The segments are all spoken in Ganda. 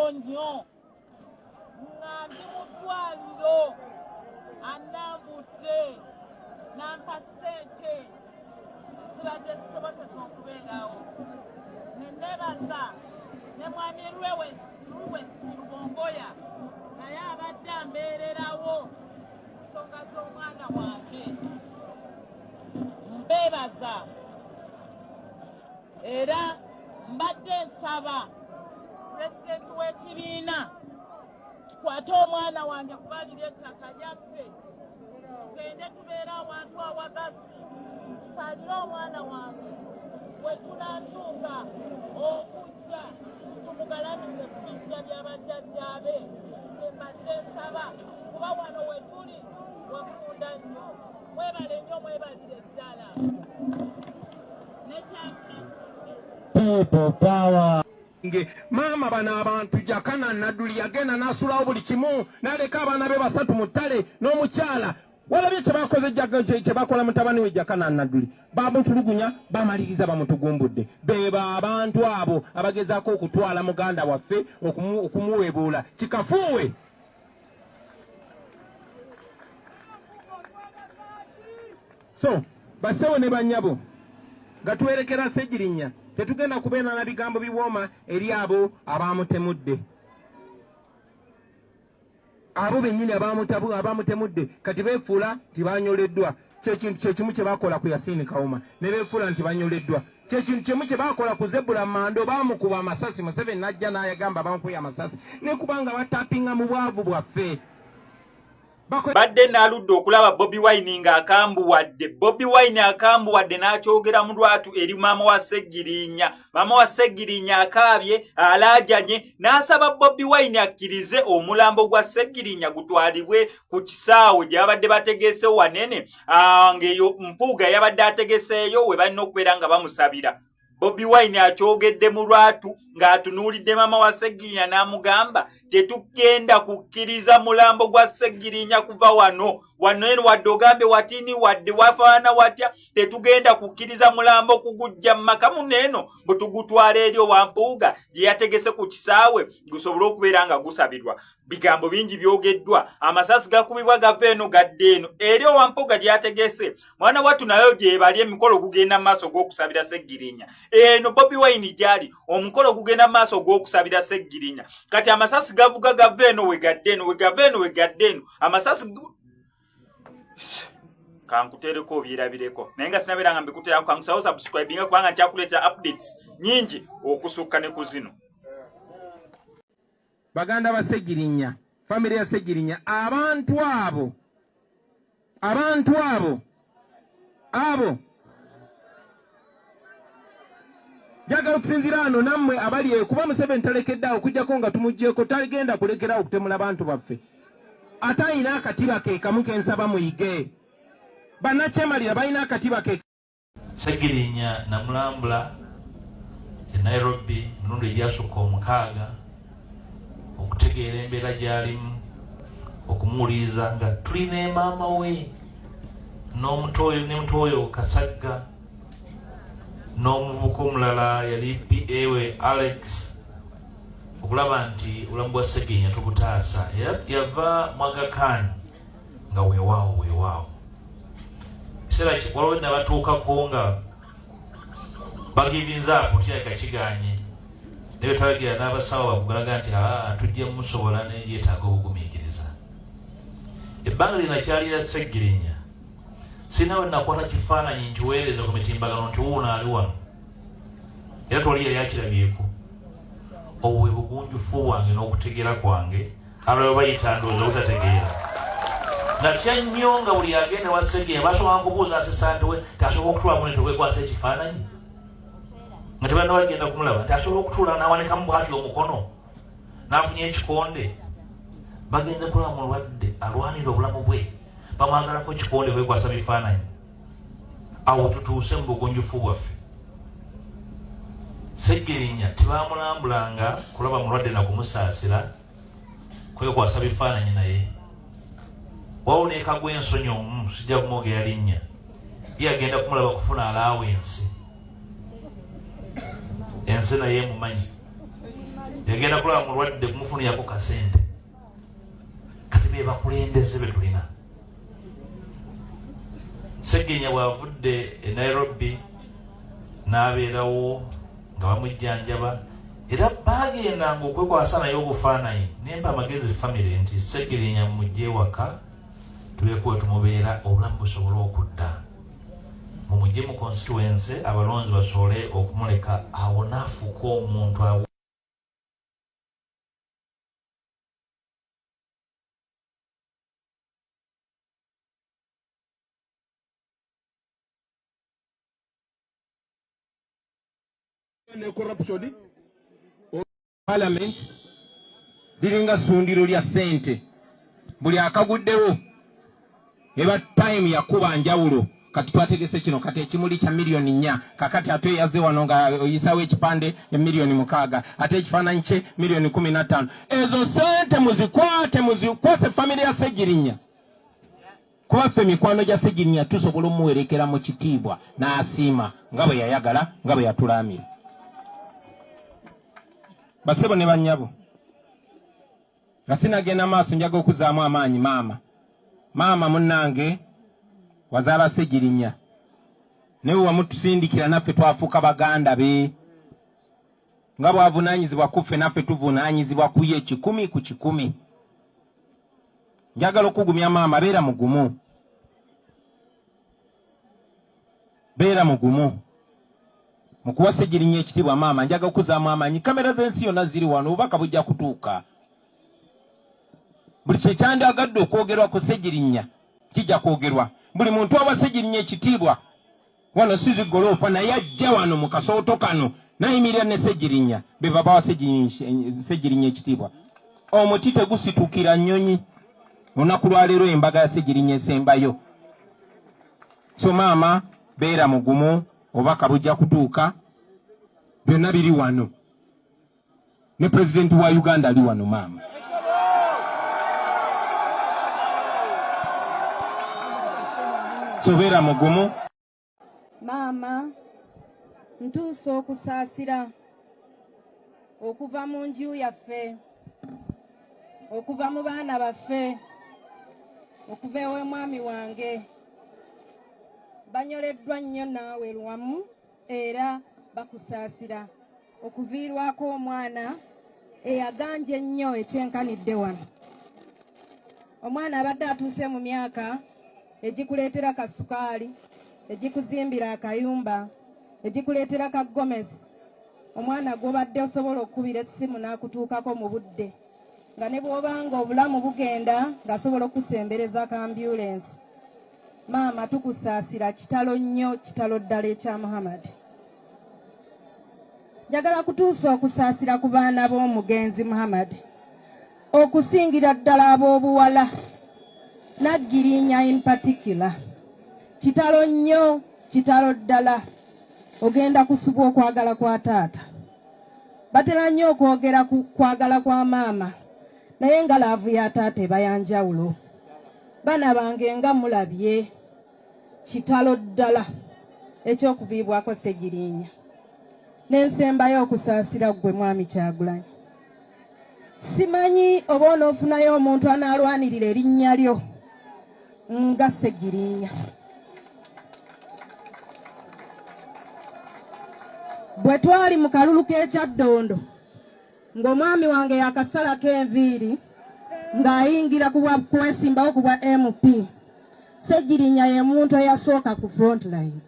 katono nnyo nga ndi mu ddwaliro annambudde nampa ssente zibadde zisobosesa okubeerawo nenebaza ne mwami Luwesi Rubongoya naye abadde ambeererawo nsonga z'omwana wange mbeebaza era mbadde nsaba pulezidenti w'ekibiina kikwate omwana wange kubalira ettaka lyaffe tugende tubeere awantu awagazi tusalire omwana wange we tunatuuka okujja tumugalamize ku bijja by'abajjajjaabe kyembadde nsaba kuba wano we tuli wafunda nnyo mwebale nnyo mwebalire ddala People power. Mama bana abantu jakana Nadduli yagenda nasulawo buli kimu naleka abaana be basatu mu ttale n'omukyala walabye kye bakoze kye bakola mutabani we Jakana Nadduli bamutulugunya bamaliriza bamutugumbudde beba abantu abo abagezaako okutwala muganda waffe okumuwebuula kikafuuwe. So basewo ne bannyabo nga twerekera Ssegirinya tetugenda kubeera na bigambo biwooma eri abo abaamutemudde abo bennyini abaamutemudde kati beefuula nti banyoleddwa kyekintu kyekimu kye baakola ku Yasiini Kawuma ne beefuula nti banyoleddwa kyekintu kimu kye baakola ku Zebula Mando baamukuba amasasi Museveni n'ajja n'ayagamba bamukuye amasasi ne kubanga batapinga mu bwavu bwaffe. Badde naludde okulaba Bobi Wine nga akambuwadde. Bobi Wine akambuwadde n'akyogera mu lwatu eri mama wa Ssegirinya. Mama wa Ssegirinya akaabye alaajanye n'asaba Bobi Wine akkirize omulambo gwa Ssegirinya gutwalibwe ku kisaawe gy'abadde bategese wanene ng'eyo Mpuuga yabadde ategeseeyo we balina okubeera nga bamusabira. Bobi Wine akyogedde mu lwatu ng'atunuulidde mama wa Ssegirinya n'amugamba tetugenda kukkiriza mulambo gwa Ssegirinya kuva wano eno wadde ogambe watini wadde wafaana watya tetugenda kukkiriza mulambo kugujja mu maka muneeno bwe tugutwala eri owa Mpuuga gye yategese ku kisaawe gusobole okubeera nga gusabirwa. Bigambo bingi byogeddwa, amasasi gakubibwa gava eno gadde eno eri owa Mpuuga gye yategese. Mwana wattu nayo gyebali emikolo gugenda mu maaso gw'okusabira Ssegirinya. Eno Bobi Wine gyali omukolo gugenda mu maaso gw'okusabira Ssegirinya. Kati amasasi gavuga gava eno we gadde eno we gava eno we gadde eno amasasi kankutereko obyerabireko naye nga sinabeera nga mbikuterako kankusawo subscribinga kubanga nkyakuleetera updates nyingi okusukka ne ku zino. Baganda ba Ssegirinya, family ya Ssegirinya, abantu abo njagala okusinziira ano nammwe abali kuba Museveni talekeddeawo okujjako nga tumuggyeko taligenda kulekerawo okutemula bantu baffe ate ayina akatiba ke kamu kensaba muyige bannakyemalira balina akatiba ke. Ssegirinya namulambula e Nairobi mulundi egyasukka 6 okutegeera embeera gy'alimu okumuwuliriza nga tulina maama we n'omutoyo ne mutoyo Kasagga n'omuvuka omulala yali PA we Alex okulaba nti obulamu bwa Ssegirinya tubutaasa. Yava mu Aga Khan nga weewaawo kiseera waliwo nabatuukako nga bagirinza ako kirabika kiganye naye twagira n'abasawo bakugalaga nti tujja musobola ne yeetaaga obugumiikiriza. Ebbanga lina kyalira Ssegirinya sinawe nakwata kifaananyi nkiweereza ku mitimbagano nti wuuno ali wano era toli yali akirabyeko. Obwo bwe bugunjufu bwange n'okutegeera kwange abalala bayita ndowooza obutategeera nakya nnyo nga buli agenda wa Ssegirinya basobola kubuuza asisante we tasobola okutuulamu ne tukwekwasa ekifaananyi nga tebalina bagenda kumulaba nti asobola okutuula n'awanikamu bw'atyo omukono n'afunya ekikonde. Bagenze kulaba mulwadde alwanira obulamu bwe bamwagalako ekikonde kwekwasa bifaananyi. Awo tutuuse mu bugunjufu bwaffe. Ssegirinya tibamulambulanga kulaba mulwadde na kumusaasira kwekwasa bifaananyi naye wawuneeka gw'ensonyi omu sijja kumwogera linnya ye agenda kumulaba kufuna alaawensi ensi naye emumanyi yagenda kulaba mulwadde kumufunirako kasente kati be bakulembeze be tulina. Sseggirinya bw'avudde e Nairobi n'abeerawo nga bamujjanjaba era baagendanga okwekwasa naye obufaananyi nemba amagezi famire nti Sseggirinya mujje waka tulekuwe tumubeera obulamu busobole okudda mumujje mu constituency abalonzi basobole okumuleka awo naafuuka omuntu awo. Ne corruption parliament diringa sundiro lya sente buli akaguddewo eba time yakuba njawulo kati twategese kino kati ekimuli kya milioni 4 kakati ate yaze wano nga oyisawo ekipande ya milioni 6 ate ekifaananyi kye milioni 15 ezo sente muzikwase family ya Sseggirinya kwaffe mikwano gya Sseggirinya tusobola omuwerekera mu kitiibwa n'asiima nga bwe yayagala nga bwe yatulaamira. Basebo ne bannyabo nga sinagenda maaso njaga okuzaamu amaanyi maama munnange wazaala Sseggirinya newe wamutusindikira naffe twafuuka baganda be nga bwavunaanyizibwa kuffe naffe tuvunaanyizibwa ku ye 100 ku 100. Njagala okugumya maama beera mugumu mukuwa Sseggirinya ekitibwa maama njaga okuzaamu amaanyi. Kamera z'ensi yonna ziri wano obubaka bujja kutuuka. Buli kyekyandagadde okwogerwa ku Sseggirinya kijja kwogerwa. Buli muntu awa Sseggirinya ekitiibwa wano sizi goloofa naye ajja wano mu kasooto kano nayimirira ne Sseggirinya be babawa Sseggirinya ekitiibwa. Omuti tegusituukira nnyonyi. Olunaku lwaleero embaga ya Sseggirinya esembayo. So maama beera mugumu obubaka bujja kutuuka. Byonna biri wano ne pulezidenti wa Uganda ali wano maama. So beera mugumu. Maama ntuuse okusaasira okuva mu nju yaffe okuva mu baana baffe okuva ewe mwami wange banyoleddwa nnyo naawe lwamu era bakusaasira okuviirwako omwana eyaganje ennyo ekyenkanidde wano. Omwana abadde atuuse mu myaka egikuleetera kasukaali egikuzimbira akayumba egikuleetera ka gomesi. Omwana gw'obadde osobola okukubira essimu n'akutuukako mu budde nga ne bw'obanga obulamu bugenda ng'asobola okusembereza ka ambulensi. Maama tukusaasira kitalo nnyo, kitalo ddala ekya Muhammad. Njagala kutuusa okusaasira ku baana b'omugenzi Muhammad okusingira ddala ab'obuwala Naggirinya in particular. Kitalo nnyo, kitalo ddala. Ogenda kusubwa okwagala kwa taata. Batera nnyo okwogera ku kwagala kwa maama naye nga laavu ya taata eba ya njawulo. Baana bange nga mulabye kitalo ddala ekyokuviibwako Sseggirinya. N'ensembayo okusaasira ggwe mwami Kyagulanyi. Simanyi oba onoofunayo omuntu anaalwanirira erinnya lyo nga Sseggirinya. Bwe twali mu kalulu k'ekyaddondo ng'omwami wange yakasalako enviiri ng'ayingira kwesimbawo ku bwa MP, Sseggirinya ye muntu eyasooka ku front line.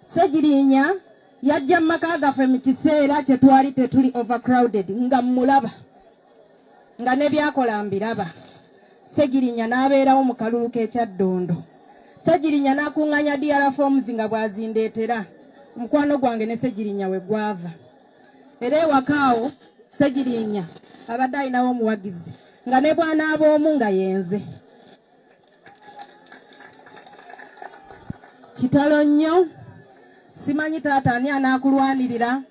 Sseggirinya yajja mu maka gaffe mu kiseera kye twali tetuli overcrowded nga mulaba nga ne byakola mbiraba. Sseggirinya n'abeerawo mu kalulu k'ekyaddondo. Sseggirinya n'akuŋŋanya DR forms nga bw'azindeetera. Mukwano gwange ne Sseggirinya we gwava. Era ewaka awo Sseggirinya abadde alinawo omuwagizi nga ne bw'anaaba omu nga yenze. Kitalo nnyo. Simanyi taata ani anaakulwanirira.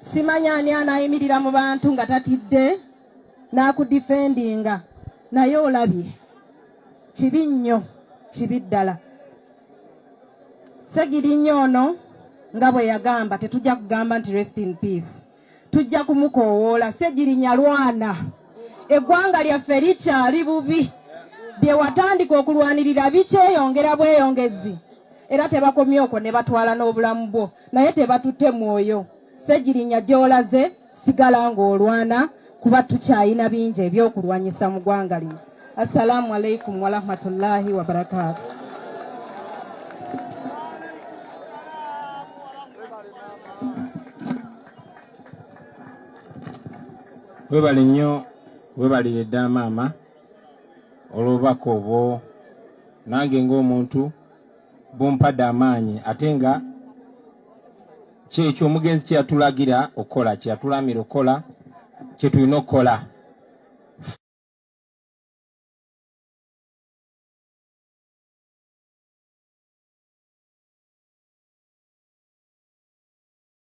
Simanyi ani anaayimirira mu bantu nga tatidde n'akudifendinga. Naye olabye kibi nnyo, kibi ddala. Sseggirinya ono nga bwe yagamba tetujja kugamba nti rest in peace. tujja kumukowoola. Ssegirinya lwana, eggwanga lyaffe likyali bubi. Bye watandika okulwanirira bikyeyongera bweyongezi, era tebakomye okwo ne batwala n'obulamu bwo, naye tebatutte mwoyo. Ssegirinya gy'olaze sigala ng'olwana, kuba tukyayina bingi ebyokulwanyisa mu ggwanga lino. Assalamu alaikum wa rahmatullahi wa barakatuh. Webale nnyo, webalire ddala maama olw'obubaka obwo. Nange ng'omuntu bumpadde amaanyi, ate nga kyekyo omugenzi kye yatulagira okukola, kye yatulamira okukola, kye tulina okukola.